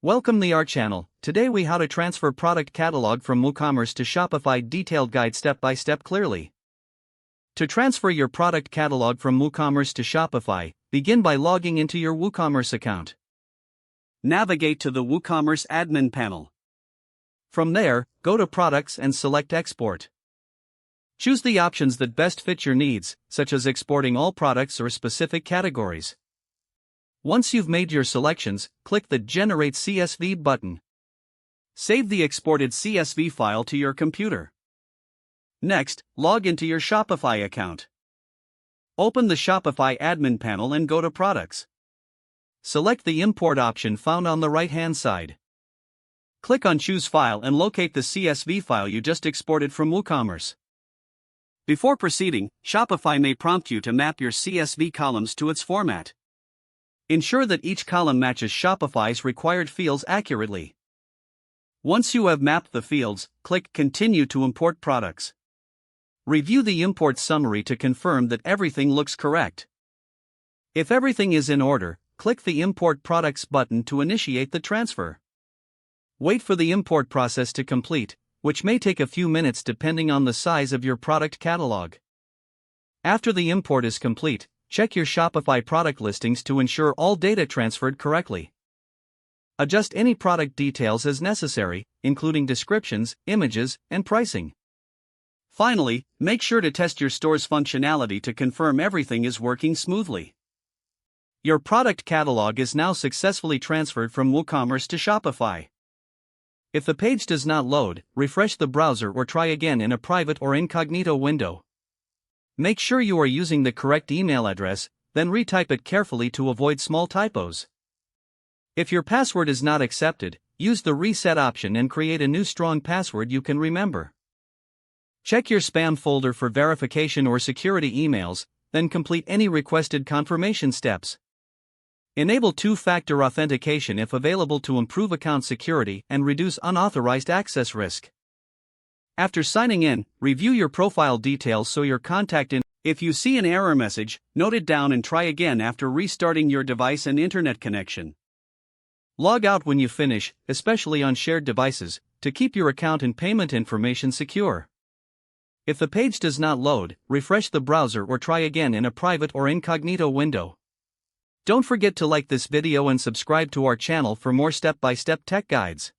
Welcome to our channel. Today we how to transfer product catalog from WooCommerce to Shopify. Detailed guide step by step clearly. To transfer your product catalog from WooCommerce to Shopify, begin by logging into your WooCommerce account. Navigate to the WooCommerce admin panel. From there, go to Products and select Export. Choose the options that best fit your needs, such as exporting all products or specific categories. Once you've made your selections, click the Generate CSV button. Save the exported CSV file to your computer. Next, log into your Shopify account. Open the Shopify admin panel and go to Products. Select the Import option found on the right-hand side. Click on Choose File and locate the CSV file you just exported from WooCommerce. Before proceeding, Shopify may prompt you to map your CSV columns to its format. Ensure that each column matches Shopify's required fields accurately. Once you have mapped the fields, click Continue to import products. Review the import summary to confirm that everything looks correct. If everything is in order, click the Import Products button to initiate the transfer. Wait for the import process to complete, which may take a few minutes depending on the size of your product catalog. After the import is complete, check your Shopify product listings to ensure all data transferred correctly. Adjust any product details as necessary, including descriptions, images, and pricing. Finally, make sure to test your store's functionality to confirm everything is working smoothly. Your product catalog is now successfully transferred from WooCommerce to Shopify. If the page does not load, refresh the browser or try again in a private or incognito window. Make sure you are using the correct email address, then retype it carefully to avoid small typos. If your password is not accepted, use the reset option and create a new strong password you can remember. Check your spam folder for verification or security emails, then complete any requested confirmation steps. Enable two-factor authentication if available to improve account security and reduce unauthorized access risk. After signing in, review your profile details so your contact info. If you see an error message, note it down and try again after restarting your device and internet connection. Log out when you finish, especially on shared devices, to keep your account and payment information secure. If the page does not load, refresh the browser or try again in a private or incognito window. Don't forget to like this video and subscribe to our channel for more step-by-step tech guides.